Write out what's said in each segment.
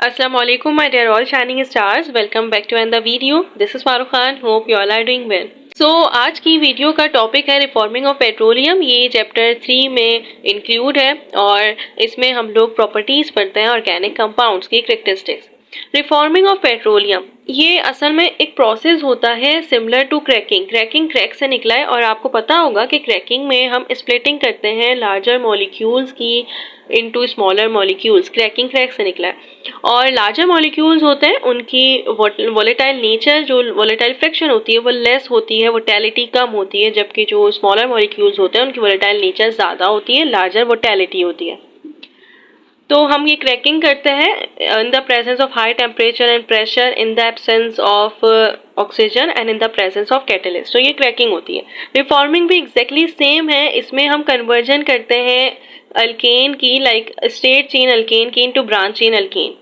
Assalamualaikum my dear all shining stars, welcome back to another video. This is Farooq Khan, hope you all are doing well. आज की video का topic है reforming of petroleum. ये chapter 3 में include है और इसमें हम लोग प्रॉपर्टीज पढ़ते हैं ऑर्गेनिक कंपाउंड्स की कैरेक्टरिस्टिक्स। रिफॉर्मिंग ऑफ पेट्रोलियम ये असल में एक प्रोसेस होता है सिमिलर टू क्रैकिंग। क्रैक से निकला है और आपको पता होगा कि क्रैकिंग में हम स्प्लिटिंग करते हैं लार्जर मॉलिक्यूल्स की इनटू स्मॉलर मॉलिक्यूल्स। क्रैक से निकला है और लार्जर मॉलिक्यूल्स होते हैं उनकी वोलेटाइल नेचर, जो वोलेटाइल फ्रैक्शन होती है वो लेस होती है, वोटेलिटी कम होती है, जबकि जो स्मॉलर मॉलिक्यूल्स होते हैं उनकी वोलेटाइल नेचर ज़्यादा होती है, लार्जर वोटेलिटी होती है। तो हम ये क्रैकिंग करते हैं in the presence of high temperature and pressure, in the absence of oxygen and in the presence of catalyst. तो ये क्रैकिंग होती है। रिफॉर्मिंग भी एग्जैक्टली सेम है। इसमें हम कन्वर्जन करते हैं अल्केन की, लाइक स्ट्रेट चेन अल्केन की इनटू ब्रांच चेन अल्केन।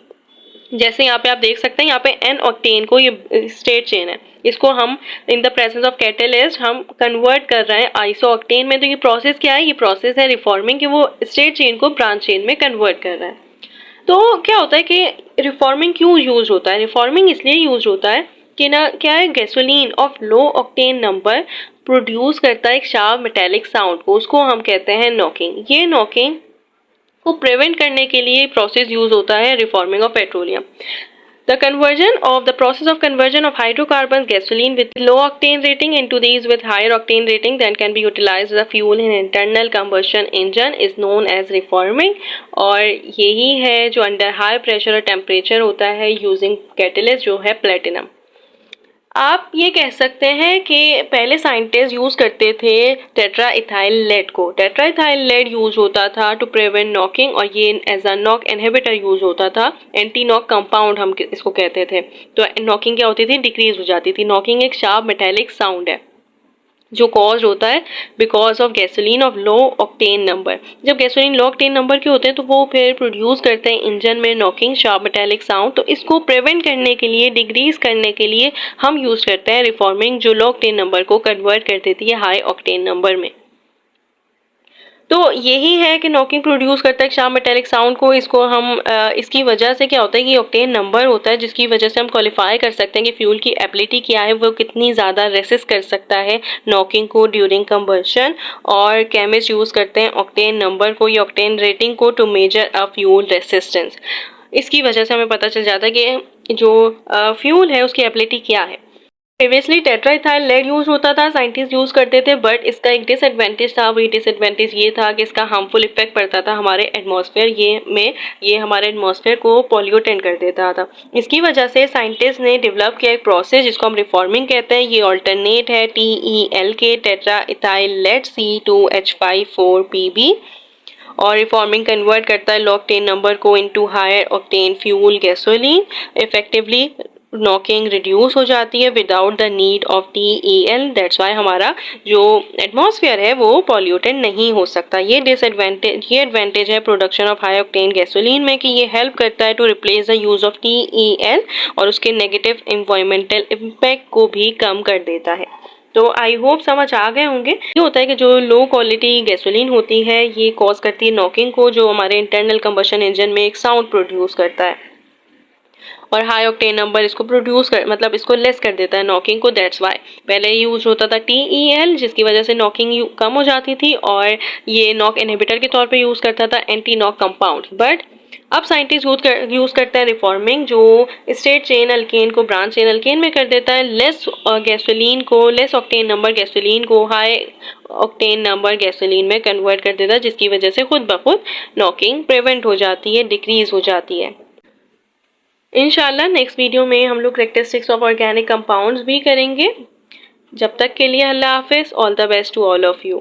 जैसे यहाँ पे आप देख सकते हैं, यहाँ पे एन ऑक्टेन को, ये स्ट्रेट चेन है, इसको हम in the presence of catalyst हम कन्वर्ट कर रहे हैं आइसो ऑक्टेन में। तो ये प्रोसेस क्या है? ये प्रोसेस है रिफॉर्मिंग, कि वो स्ट्रेट चेन को ब्रांच चेन में कन्वर्ट कर रहा है। तो क्या होता है कि रिफॉर्मिंग क्यों यूज होता है? रिफॉर्मिंग इसलिए यूज होता है कि ना क्या है, gasoline of low octane number produce करता है एक शार्प मेटेलिक साउंड को, उसको हम कहते हैं नॉकिंग। ये नॉकिंग को प्रिवेंट करने के लिए प्रोसेस यूज होता है reforming of petroleum. The process of conversion of hydrocarbons gasoline with low octane rating into these with higher octane rating that can be utilized as a fuel in internal combustion engine is known as reforming। और यही है जो under high pressure और temperature होता है using catalyst, जो है platinum. आप ये कह सकते हैं कि पहले साइंटिस्ट यूज करते थे टेट्रा इथाइल लेड को। टेट्रा इथाइल लेड यूज होता था टू प्रिवेंट नॉकिंग, और ये as a knock inhibitor use होता था। एंटी नॉक कंपाउंड हम इसको कहते थे। तो नॉकिंग क्या होती थी? डिक्रीज हो जाती थी। नॉकिंग एक शार्प मेटेलिक साउंड है जो कॉज होता है because of gasoline of low octane number. जब गैसोलीन लो ऑक्टेन नंबर के होते हैं तो वो फिर प्रोड्यूस करते हैं इंजन में नॉकिंग शार्प मेटेलिक साउंड। तो इसको प्रिवेंट करने के लिए, डिक्रीज करने के लिए हम यूज करते हैं रिफॉर्मिंग, जो लो ऑक्टेन नंबर को कन्वर्ट कर देती है हाई ऑक्टेन नंबर में। तो यही है कि नॉकिंग प्रोड्यूस करता है शार्प मेटेलिक साउंड को। इसको हम इसकी वजह से क्या होता है कि ऑक्टेन नंबर होता है जिसकी वजह से हम क्वालिफाई कर सकते हैं कि फ्यूल की एबिलिटी क्या है, वो कितनी ज़्यादा रेसिस्ट कर सकता है नॉकिंग को ड्यूरिंग कंबशन। और केमिस्ट यूज़ करते हैं ऑक्टेन नंबर को या ऑक्टेन रेटिंग को to measure a fuel resistance. इसकी वजह से हमें पता चल जाता है कि जो फ्यूल है उसकी एबिलिटी क्या है। प्रीवियसली टेट्राइथाइल लेड यूज होता था, साइंटिस्ट यूज करते थे, बट इसका एक डिसएडवांटेज था। वही डिसएडवांटेज ये था कि इसका हार्मफुल इफेक्ट पड़ता था हमारे एटमॉस्फेयर ये हमारे एटमॉस्फेयर को पॉल्यूटेंट कर देता था। इसकी वजह से साइंटिस्ट ने डेवलप किया एक प्रोसेस जिसको हम रिफॉर्मिंग कहते हैं। ये ऑल्टरनेट है TEL के टेट्राइथाइल लेड C2H54PB, और रिफॉर्मिंग कन्वर्ट करता है लो ऑक्टेन नंबर को into higher octane fuel gasoline. Effectively knocking reduce हो जाती है without the need of TEL। That's why हमारा जो एटमॉस्फेयर है वो पॉल्यूटेंट नहीं हो सकता। ये एडवांटेज है production of high octane gasoline में, कि ये हेल्प करता है to replace the use of TEL और उसके नेगेटिव इन्वायरमेंटल इम्पैक्ट को भी कम कर देता है। तो आई होप समझ आ गए होंगे। ये होता है कि जो लो क्वालिटी गैसोलीन होती है ये कॉज करती है नॉकिंग को, जो हमारे इंटरनल कंबशन इंजन में एक साउंड प्रोड्यूस करता है, और हाई ऑक्टेन नंबर इसको मतलब इसको लेस कर देता है नॉकिंग को। दैट्स वाई पहले यूज होता था TEL, जिसकी वजह से नॉकिंग कम हो जाती थी, और ये नॉक इनहिबिटर के तौर पे यूज करता था एंटी नॉक कंपाउंड। बट अब साइंटिस्ट यूज करते हैं रिफॉर्मिंग, जो स्ट्रेट चेन अल्केन को ब्रांच चेन अल्केन में कर देता है, लेस ऑक्टेन नंबर गैसोलीन को हाई ऑक्टेन नंबर गैसोलीन में कन्वर्ट कर देता है, जिसकी वजह से खुद ब खुद नॉकिंग प्रिवेंट हो जाती है, डिक्रीज हो जाती है। इंशाल्लाह नेक्स्ट वीडियो में हम लोग कैरेक्टरिस्टिक्स ऑफ ऑर्गेनिक कंपाउंड्स भी करेंगे। जब तक के लिए अल्लाह हाफिज़। All the best to all of you.